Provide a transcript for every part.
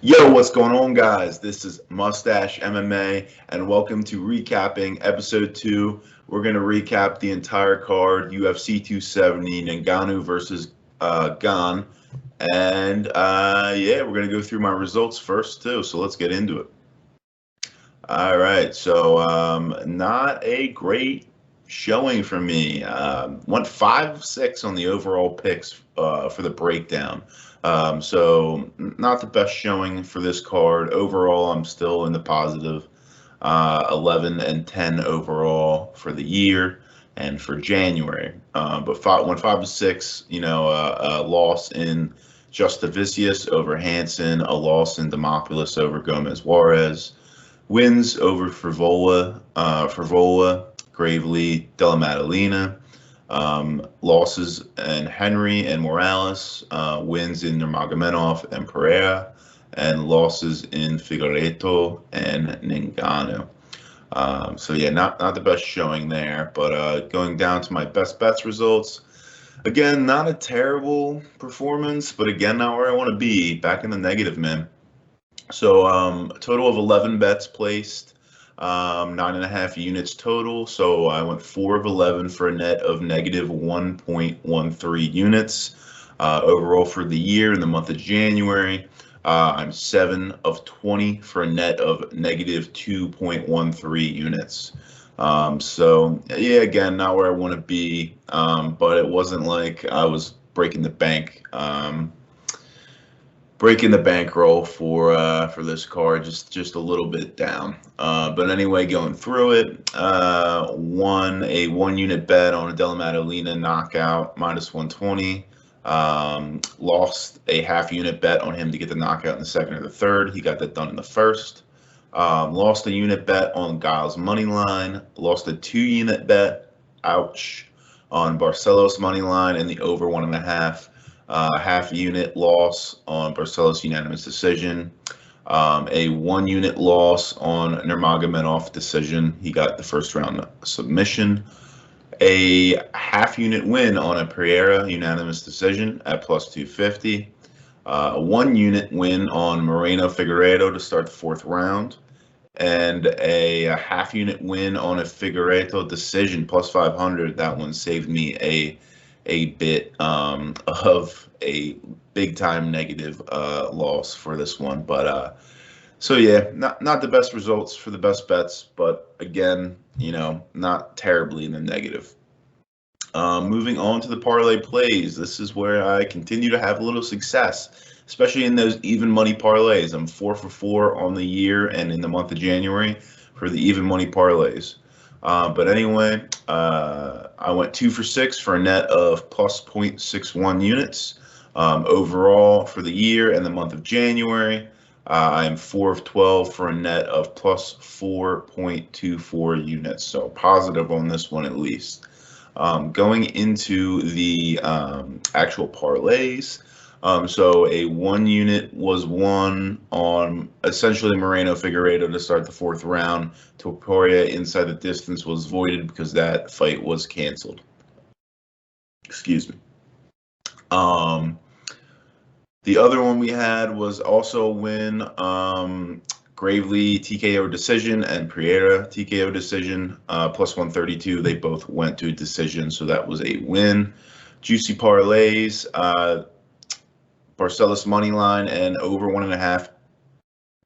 Yo, what's going on, guys? This is Mustache MMA, and welcome to recapping episode 2. We're going to recap the entire card, UFC 270, Ngannou versus Gane. And yeah, we're going to go through my results first, too. So let's get into it. All right, so not a great showing for me. Went 5-6 on the overall picks for the breakdown. So not the best showing for this card. Overall, I'm still in the positive. 11 and 10 overall for the year and for January. But went 5-6. A loss in Jasudavicius over Hansen, a loss in Demopoulus over Gomez Juarez. Wins over Freevola, Gravely, Della Maddalena. Losses in Henry and Morales. Wins in Nurmagomedov and Pereira. And losses in Figueiredo and Ngannou. So yeah, not the best showing there. But going down to my best bets results. Again, not a terrible performance, but again, not where I want to be. Back in the negative, man. So a total of 11 bets placed, 9.5 units total. So I went 4 of 11 for a net of negative 1.13 units. Overall for the year in the month of January, I'm 7 of 20 for a net of negative 2.13 units. So yeah, again, not where I want to be, but it wasn't like I was breaking the bank. Breaking the bankroll for this card, just a little bit down. But anyway, going through it, won a 1 unit bet on a Della Maddalena knockout minus 120. Lost a half-unit bet on him to get the knockout in the second or the third. He got that done in the first. Lost a unit bet on Giles money line. Lost a 2 unit bet, ouch, on Barcelos money line and the over 1.5. Half-unit loss on Barcelos unanimous decision. A 1 unit loss on Nurmagomedov decision. He got the first round submission. A half-unit win on a Pereira unanimous decision at plus 250. A 1 unit win on Moreno Figueiredo to start the fourth round. And a half-unit win on a Figueiredo decision plus 500. That one saved me a bit of a big time negative loss for this one. But so yeah, not the best results for the best bets, but again, not terribly in the negative. Moving on to the parlay plays, this is where I continue to have a little success, especially in those even money parlays. I'm 4 for 4 on the year and in the month of January for the even money parlays. But anyway, I went 2 for 6 for a net of plus 0.61 units. Overall for the year and the month of January, I am 4 of 12 for a net of plus 4.24 units. So positive on this one at least. Going into the actual parlays. So a 1 unit was won on essentially Moreno Figueiredo to start the fourth round. Topuria inside the distance was voided because that fight was canceled. Excuse me. The other one we had was also a win. Gravely TKO decision and Pereira TKO decision, plus 132. They both went to a decision, so that was a win. Juicy parlays. Barcelos money line and over 1.5,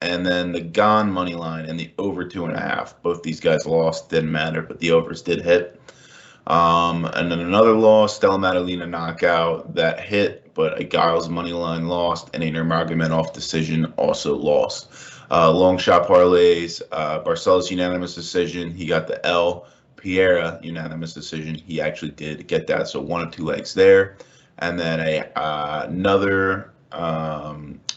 and then the Gane money line and the over 2.5. Both these guys lost, didn't matter, but the overs did hit. And then another loss, Della Maddalena knockout that hit, but a Giles money line lost, and a Nurmagomedov decision also lost. Long shot parlays, Barcelos unanimous decision, he got the L. Pereira unanimous decision, he actually did get that, so 1 of 2 legs there. And then another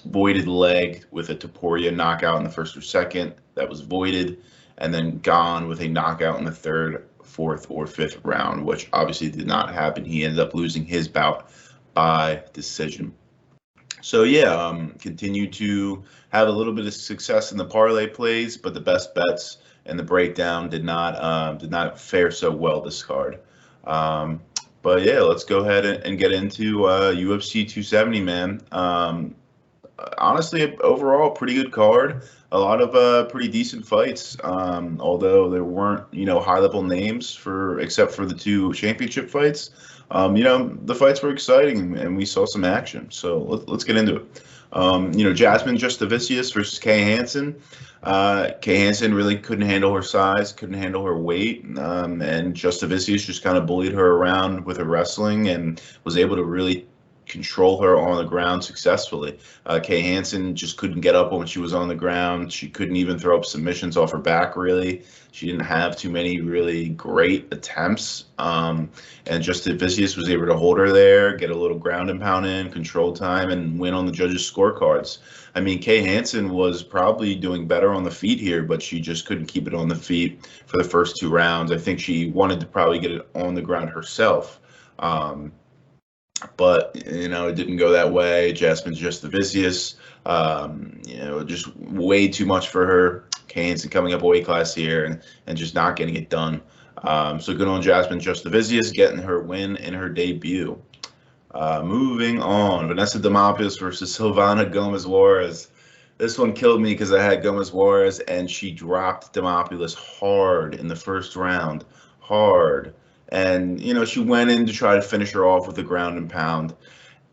voided leg with a Topuria knockout in the first or second. That was voided. And then Gane with a knockout in the third, fourth, or fifth round, which obviously did not happen. He ended up losing his bout by decision. So yeah, continue to have a little bit of success in the parlay plays, but the best bets and the breakdown did not fare so well this card. But yeah, let's go ahead and get into UFC 270, man. honestly, overall, pretty good card. A lot of pretty decent fights. Although there weren't, high-level names except for the two championship fights. The fights were exciting, and we saw some action. So let's get into it. Jasmine Jasudavicius versus Kay Hansen. Kay Hansen really couldn't handle her size, couldn't handle her weight, and Jasudavicius just kind of bullied her around with her wrestling and was able to really control her on the ground successfully. Kay Hansen just couldn't get up when she was on the ground. She couldn't even throw up submissions off her back, really. She didn't have too many really great attempts. And Jasudavicius was able to hold her there, get a little ground and pound in, control time, and win on the judges' scorecards. I mean, Kay Hansen was probably doing better on the feet here, but she just couldn't keep it on the feet for the first 2 rounds. I think she wanted to probably get it on the ground herself. But, it didn't go that way. Jasmine Jasudavicius, just way too much for her. Kay Hansen coming up a weight class here and just not getting it done. So good on Jasmine Jasudavicius getting her win in her debut. Moving on, Vanessa Demopoulus versus Silvana Gomez Juarez. This one killed me because I had Gomez Juarez, and she dropped Demopoulus hard in the first round. Hard. And, she went in to try to finish her off with a ground and pound.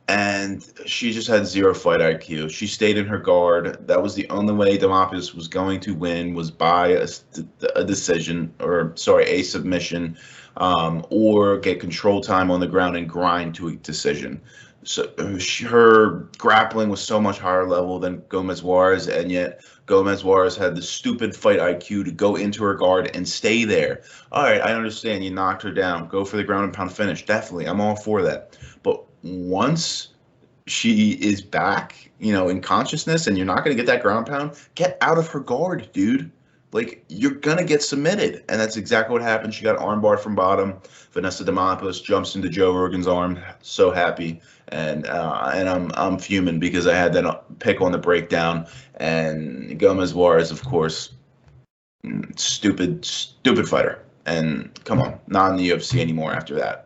And she just had zero fight IQ. She stayed in her guard. That was the only way Demopoulus was going to win, was by a decision, a submission, or get control time on the ground and grind to a decision. So her grappling was so much higher level than Gomez Juarez, and yet Gomez Juarez had the stupid fight IQ to go into her guard and stay there. All right, I understand you knocked her down. Go for the ground and pound finish. Definitely, I'm all for that. But once she is back, in consciousness, and you're not going to get that ground pound, get out of her guard, dude. Like, you're going to get submitted. And that's exactly what happened. She got armbarred from bottom. Vanessa Demopoulus jumps into Joe Rogan's arm. So happy. And I'm fuming because I had that pick on the breakdown. And Gomez Juarez, of course, stupid fighter. And come on, not in the UFC anymore after that.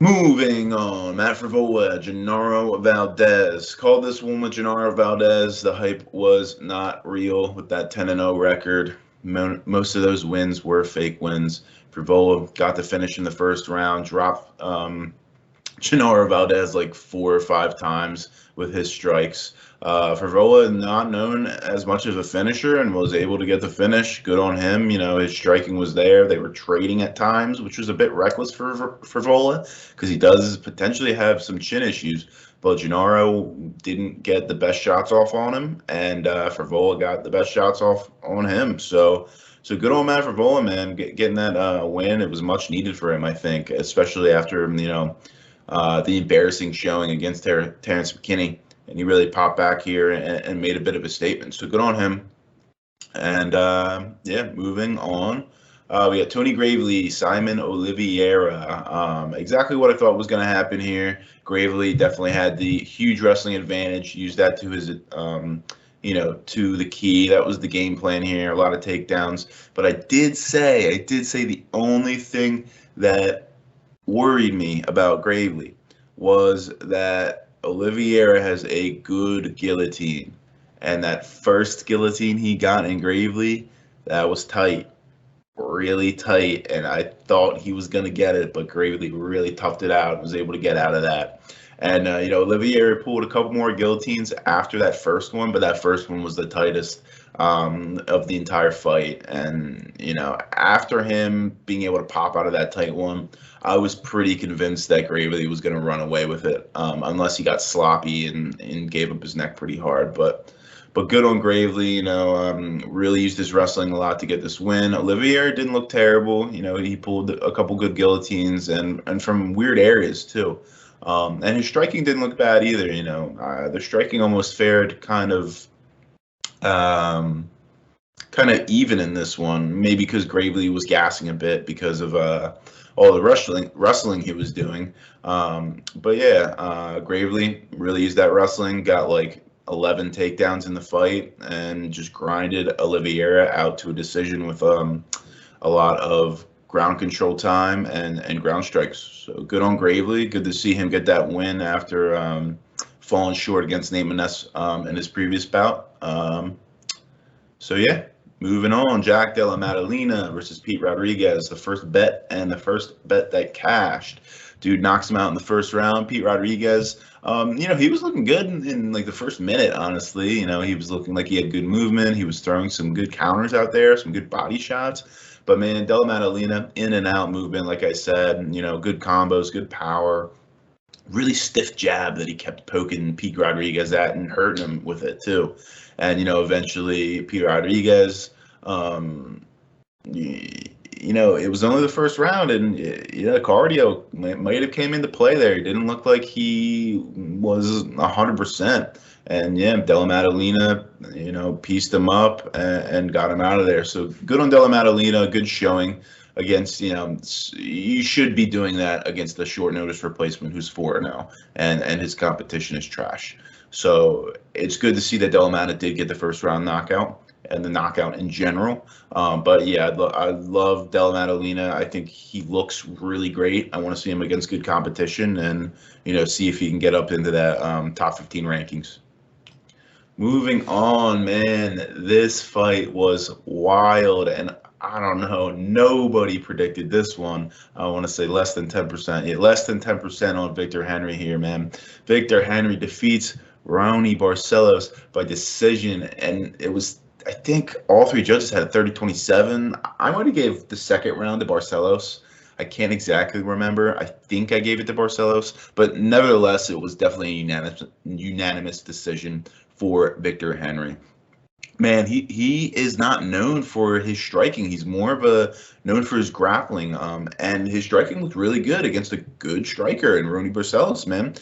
Moving on, Matt Freevola, Genaro Valdez. Called this one with Genaro Valdez. The hype was not real with that 10-0 record. Most of those wins were fake wins. Freevola got the finish in the first round, dropped Genaro Valdez like 4 or 5 times with his strikes. Freevola, not known as much of a finisher, and was able to get the finish. Good on him. His striking was there. They were trading at times, which was a bit reckless for Freevola because he does potentially have some chin issues. But Genaro didn't get the best shots off on him, and Freevola got the best shots off on him. So good on Matt Freevola, man, getting that win. It was much needed for him, I think, especially after the embarrassing showing against Terrence McKinney. And he really popped back here and made a bit of a statement. So good on him. And, moving on. We got Tony Gravely, Simon Oliveira. Exactly what I thought was going to happen here. Gravely definitely had the huge wrestling advantage. Used that to his, to the key. That was the game plan here. A lot of takedowns. But I did say the only thing that worried me about Gravely was that Oliveira has a good guillotine, and that first guillotine he got in Gravely, that was tight, really tight, and I thought he was going to get it, but Gravely really toughed it out and was able to get out of that. And, Oliveira pulled a couple more guillotines after that first one, but that first one was the tightest of the entire fight. And, after him being able to pop out of that tight one, I was pretty convinced that Gravely was going to run away with it, unless he got sloppy and gave up his neck pretty hard. But good on Gravely, really used his wrestling a lot to get this win. Oliveira didn't look terrible. He pulled a couple good guillotines and from weird areas too. And his striking didn't look bad either. The striking almost fared kind of even in this one, maybe because Gravely was gassing a bit because of all the wrestling he was doing. Gravely really used that wrestling, got like 11 takedowns in the fight, and just grinded Oliveira out to a decision with a lot of ground control time and ground strikes. So good on Gravely. Good to see him get that win after fallen short against Nate Maness in his previous bout. So yeah, moving on. Jack Della Maddalena versus Pete Rodriguez, the first bet and the first bet that cashed. Dude knocks him out in the first round. Pete Rodriguez, he was looking good in like the first minute, honestly. He was looking like he had good movement. He was throwing some good counters out there, some good body shots. But man, Della Maddalena, in and out movement, like I said, good combos, good power. Really stiff jab that he kept poking Pete Rodriguez at and hurting him with it too. And, eventually Pete Rodriguez, it was only the first round, and cardio might have came into play there. It didn't look like he was 100%. And yeah, Della Maddalena, pieced him up and got him out of there. So good on Della Maddalena, good showing against, you should be doing that against the short notice replacement who's 4-0, and his competition is trash. So it's good to see that Della Maddalena did get the first round knockout and the knockout in general. But yeah, I love Della Maddalena. I think he looks really great. I want to see him against good competition and, see if he can get up into that top 15 rankings. Moving on, man, this fight was wild, and I don't know, nobody predicted this one. I want to say less than 10%. Yeah, less than 10% on Victor Henry here, man. Victor Henry defeats Raoni Barcelos by decision, and it was, I think all three judges had a 30-27. I might have gave the second round to Barcelos. I can't exactly remember. I think I gave it to Barcelos, but nevertheless, it was definitely a unanimous decision for Victor Henry. Man, he is not known for his striking. He's more of known for his grappling. And his striking looked really good against a good striker in Raoni Barcelos, man.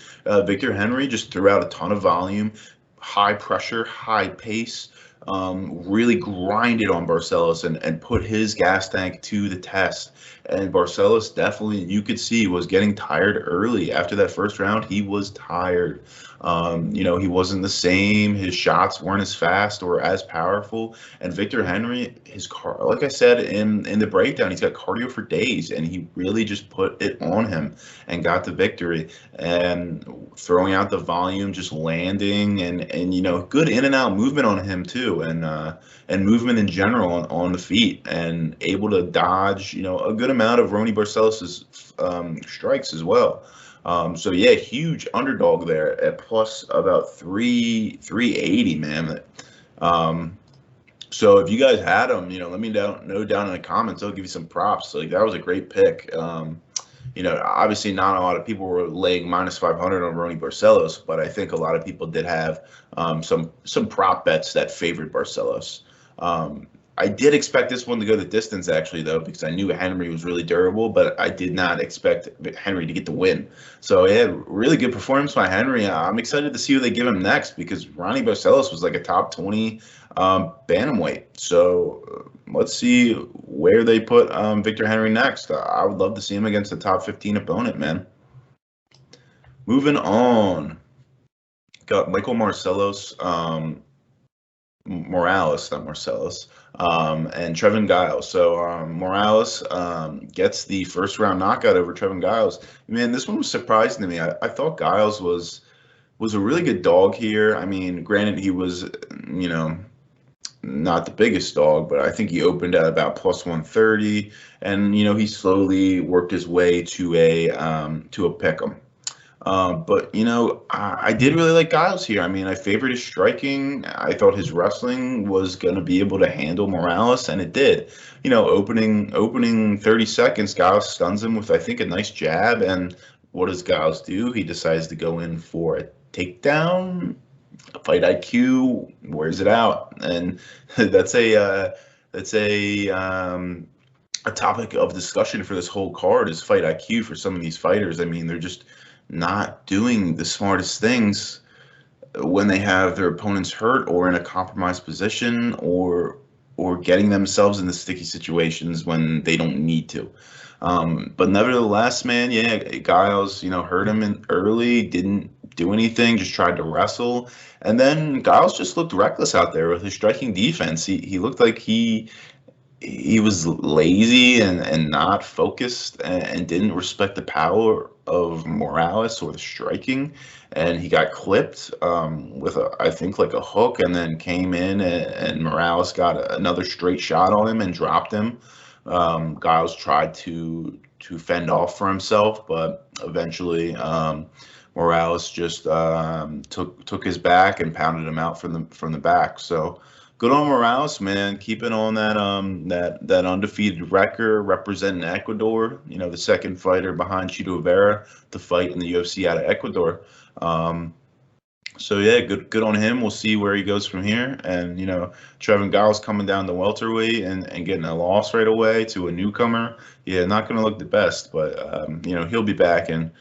Victor Henry just threw out a ton of volume, high pressure, high pace, really grinded on Barcelos and put his gas tank to the test. And Barcelos definitely, you could see, was getting tired early. After that first round, he was tired. He wasn't the same. His shots weren't as fast or as powerful. And Victor Henry, like I said in the breakdown, he's got cardio for days, and he really just put it on him and got the victory. And throwing out the volume, just landing, and good in and out movement on him too, and movement in general on the feet, and able to dodge a good amount of Raoni Barcelos' strikes as well. So yeah, huge underdog there at plus about 380, man. So if you guys had him, let me know down in the comments. I'll give you some props. Like, that was a great pick. Obviously not a lot of people were laying minus 500 on Raoni Barcelos, but I think a lot of people did have some prop bets that favored Barcelos. I did expect this one to go the distance, actually, though, because I knew Henry was really durable, but I did not expect Henry to get the win. So, yeah, really good performance by Henry. I'm excited to see who they give him next, because Raoni Barcelos was like a top 20 bantamweight. So let's see where they put Victor Henry next. I would love to see him against a top 15 opponent, man. Moving on. Got Michael Morales, not Marcellus, and Trevin Giles. So Morales gets the first round knockout over Trevin Giles. Man, this one was surprising to me. I thought Giles was a really good dog here. I mean, granted, he was, not the biggest dog, but I think he opened at about plus 130, and he slowly worked his way to a pick'em. But I did really like Giles here. I mean, I favored his striking. I thought his wrestling was going to be able to handle Morales, and it did. Opening 30 seconds, Giles stuns him with, I think, a nice jab. And what does Giles do? He decides to go in for a takedown. Fight IQ wears it out, and that's a topic of discussion for this whole card is fight IQ for some of these fighters. I mean, they're just not doing the smartest things when they have their opponents hurt or in a compromised position or getting themselves into sticky situations when they don't need to. But nevertheless, man, yeah, Giles, hurt him in early, didn't do anything, just tried to wrestle. And then Giles just looked reckless out there with his striking defense. He looked like he was lazy and not focused and didn't respect the power of Morales or the striking, and he got clipped with I think like a hook, and then came in and Morales got another straight shot on him and dropped him. Giles tried to fend off for himself, but eventually Morales just took his back and pounded him out from the back. So good on Morales, man, keeping on that undefeated record, representing Ecuador. You know, the second fighter behind Chito Vera to fight in the UFC out of Ecuador. So yeah, good on him. We'll see where he goes from here. And you know, Trevin Giles coming down the welterweight and getting a loss right away to a newcomer. Yeah, not going to look the best, but you know, he'll be back, and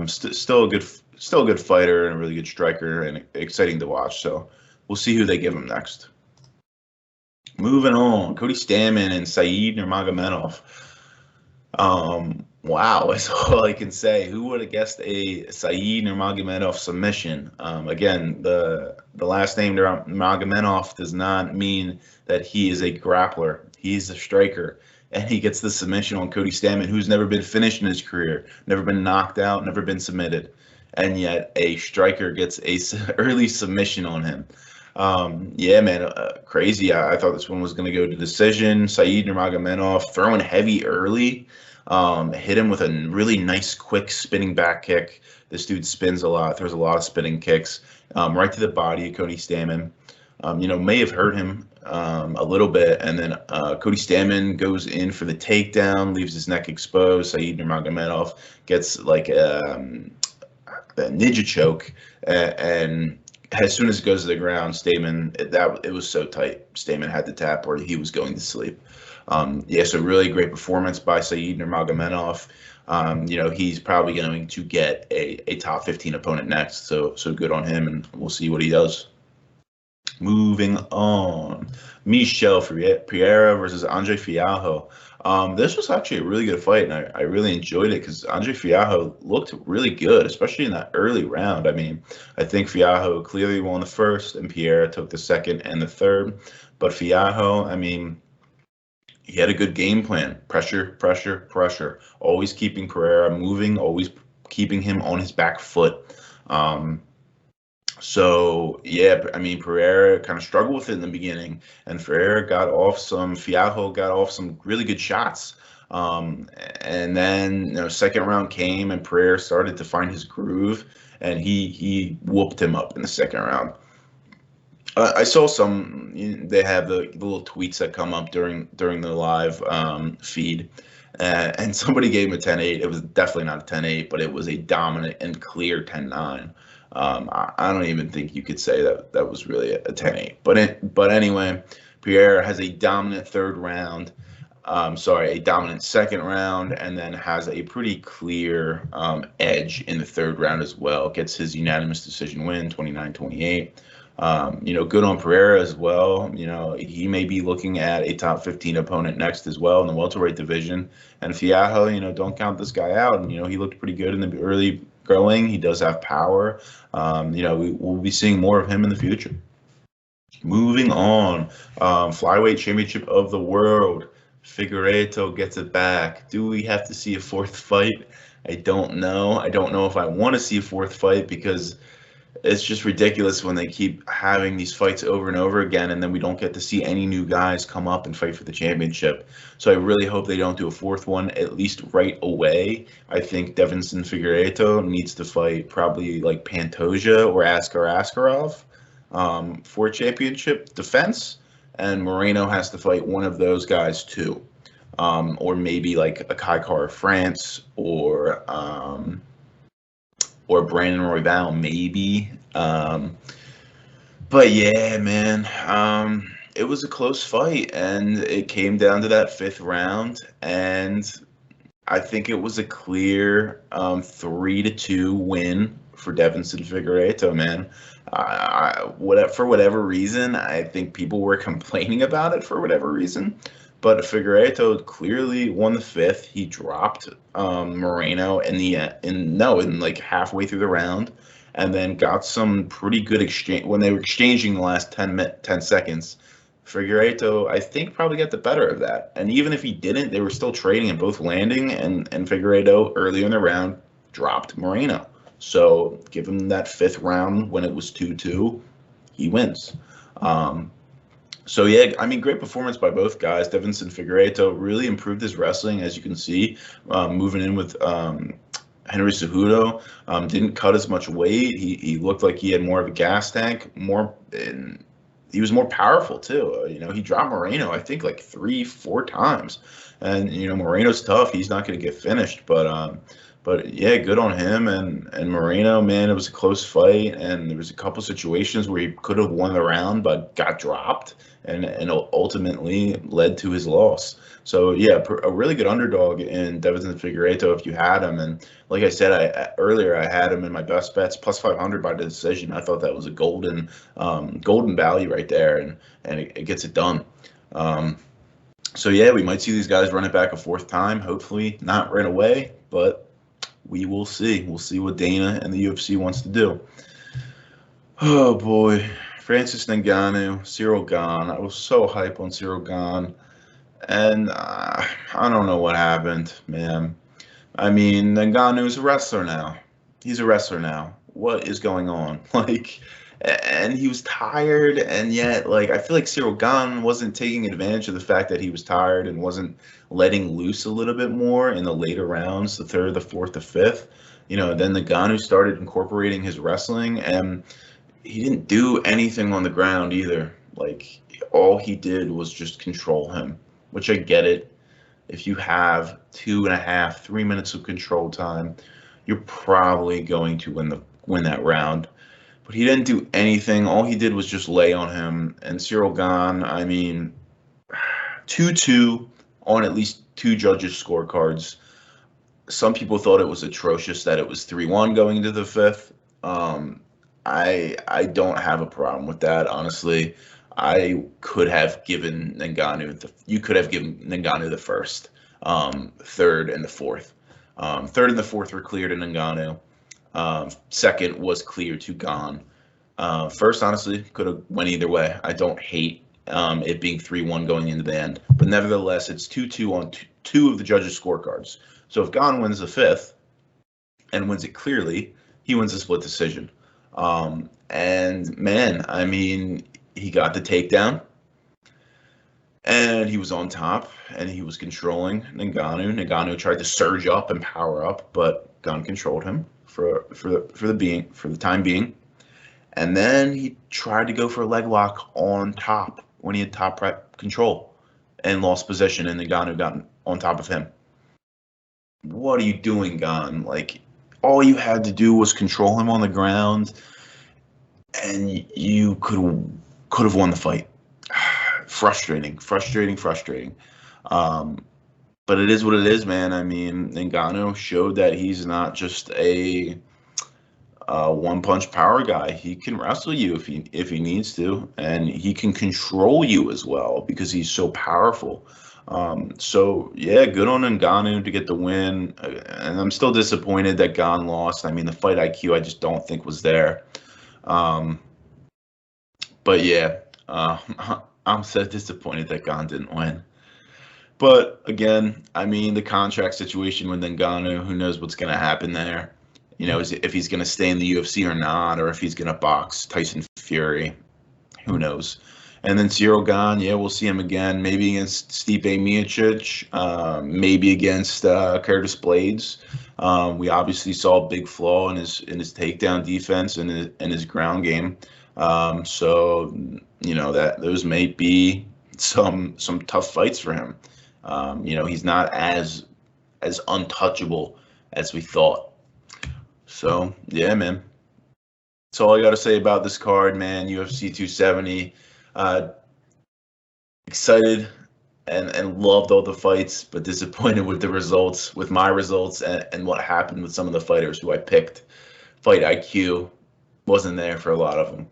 still a good fighter and a really good striker and exciting to watch. So we'll see who they give him next. Moving on, Cody Stamonn and Said Nurmagomedov. Wow, that's all I can say. Who would have guessed a Said Nurmagomedov submission? Again, the last name Nurmagomedov does not mean that he is a grappler. He's a striker, and he gets the submission on Cody Stamonn, who's never been finished in his career, never been knocked out, never been submitted, and yet a striker gets a early submission on him. Yeah, man, crazy. I thought this one was going to go to decision. Said Nurmagomedov throwing heavy early, hit him with a really nice, quick spinning back kick. This dude spins a lot, throws a lot of spinning kicks, right to the body of Cody Stamonn. You know, may have hurt him a little bit, and then Cody Stamonn goes in for the takedown, leaves his neck exposed. Said Nurmagomedov gets like a ninja choke, and as soon as it goes to the ground, it was so tight. Stamonn had to tap or he was going to sleep. Yeah, so really great performance by Said Nurmagomedov. You know, he's probably going to get a top 15 opponent next. So good on him, and we'll see what he does. Moving on, Michel Pereira versus Andre Fialho. This was actually a really good fight, and I really enjoyed it because Andre Fialho looked really good, especially in that early round. I mean, I think Fialho clearly won the first, and Pereira took the second and the third. But Fialho, I mean, he had a good game plan. Pressure, pressure, pressure. Always keeping Pereira moving, always keeping him on his back foot. So yeah, I mean, Pereira kind of struggled with it in the beginning, and Fialho got off some really good shots. And then, you know, second round came and Pereira started to find his groove, and he whooped him up in the second round. I saw they have the little tweets that come up during the live feed, and somebody gave him a 10-8. It was definitely not a 10-8, but it was a dominant and clear 10-9. I don't even think you could say that was really a 10-8. But anyway, Pereira has a dominant a dominant second round, and then has a pretty clear edge in the third round as well. Gets his unanimous decision win, 29-28. You know, good on Pereira as well. You know, he may be looking at a top 15 opponent next as well in the welterweight division. And Fialho, you know, don't count this guy out. And, you know, he looked pretty good in the early going. He does have power. You know, we'll be seeing more of him in the future. Moving on, flyweight championship of the world. Figueiredo gets it back. Do we have to see a fourth fight? I don't know. I don't know if I want to see a fourth fight, because it's just ridiculous when they keep having these fights over and over again, and then we don't get to see any new guys come up and fight for the championship. So I really hope they don't do a fourth one, at least right away. I think Deiveson Figueiredo needs to fight probably like Pantoja or Askarov for championship defense, and Moreno has to fight one of those guys too, or maybe like a Kai Kara France or Brandon Royval, maybe. But yeah, man, it was a close fight, and it came down to that fifth round, and I think it was a clear 3-2 win for Deiveson Figueiredo, man. For whatever reason, I think people were complaining about it for whatever reason. But Figueiredo clearly won the fifth. He dropped Moreno in like halfway through the round, and then got some pretty good exchange when they were exchanging the last 10 seconds. Figueiredo, I think, probably got the better of that. And even if he didn't, they were still trading and both landing. And Figueiredo early in the round dropped Moreno. So give him that 5th round when it was 2-2, he wins. So yeah, I mean, great performance by both guys. Deiveson Figueiredo really improved his wrestling, as you can see, moving in with Henry Cejudo. Didn't cut as much weight. He looked like he had more of a gas tank, and he was more powerful too. He dropped Moreno, I think, like 3-4 times, and Moreno's tough. He's not going to get finished, but yeah, good on him. And Moreno, man, it was a close fight, and there was a couple situations where he could have won the round, but got dropped, and ultimately led to his loss. So yeah, a really good underdog in Deiveson Figueiredo if you had him. And like I said, earlier I had him in my best bets plus 500 by decision. I thought that was a golden value right there, and it gets it done. So yeah, we might see these guys run it back a 4th time. Hopefully not right away, but we will see. We'll see what Dana and the UFC wants to do. Oh boy, Francis Ngannou, Ciryl Gane. I was so hype on Ciryl Gane, and I don't know what happened, man. I mean, Ngannou's a wrestler now. He's a wrestler now. What is going on? And he was tired, and yet, I feel like Ciryl Gane wasn't taking advantage of the fact that he was tired and wasn't letting loose a little bit more in the later rounds, the 3rd, the 4th, the 5th. Then the Ngannou started incorporating his wrestling, and he didn't do anything on the ground either. All he did was just control him, which I get it. If you have 2.5, 3 minutes of control time, you're probably going to win that round. But he didn't do anything. All he did was just lay on him. And Ciryl Gane, I mean, 2-2 on at least 2 judges' scorecards. Some people thought it was atrocious that it was 3-1 going into the 5th. I don't have a problem with that, honestly. I could have given Ngannou you could have given Ngannou the 1st, 3rd, and the 4th. 3rd and the 4th were clear to Ngannou. 2nd was clear to Gane. 1st, honestly, could have went either way. I don't hate it being 3-1 going into the end, but nevertheless, it's 2-2 on 2 of the judges' scorecards. So if Gane wins the 5th and wins it clearly, he wins a split decision. And man, I mean, he got the takedown, and he was on top, and he was controlling Ngannou. Ngannou tried to surge up and power up, but Gane controlled him for the time being. And then he tried to go for a leg lock on top when he had top control and lost position, and Ngannou got on top of him. What are you doing, Gane? All you had to do was control him on the ground, and you could have won the fight. Frustrating. But it is what it is, man. I mean, Ngannou showed that he's not just a one-punch power guy. He can wrestle you if he needs to, and he can control you as well because he's so powerful. So yeah, good on Ngannou to get the win, and I'm still disappointed that Gane lost. I mean, the fight IQ I just don't think was there. But yeah, I'm so disappointed that Gane didn't win. But again, I mean, the contract situation with Ngannou, who knows what's going to happen there? If he's going to stay in the UFC or not, or if he's going to box Tyson Fury, who knows? And then Ciryl Gane, yeah, we'll see him again, maybe against Stipe Miocic, maybe against Curtis Blades. We obviously saw a big flaw in his takedown defense and his ground game. So that those may be some tough fights for him. He's not as untouchable as we thought. So yeah, man. That's all I got to say about this card, man. UFC 270. Excited and loved all the fights, but disappointed with the results, with my results, and what happened with some of the fighters who I picked. Fight IQ wasn't there for a lot of them,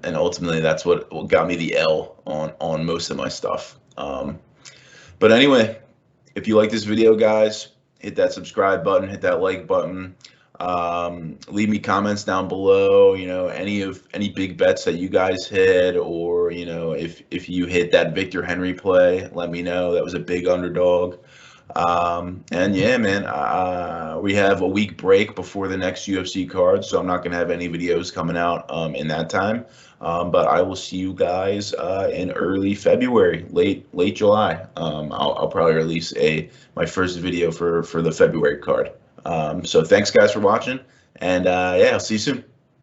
and ultimately that's what got me the L on most of my stuff. But anyway, if you like this video, guys, hit that subscribe button, hit that like button. Leave me comments down below, any big bets that you guys hit, or if you hit that Victor Henry play, let me know. That was a big underdog. And yeah, man, we have a week break before the next UFC card, so I'm not gonna have any videos coming out in that time. But I will see you guys in early February, late July. I'll probably release my first video for the February card. So thanks guys for watching, and yeah, I'll see you soon.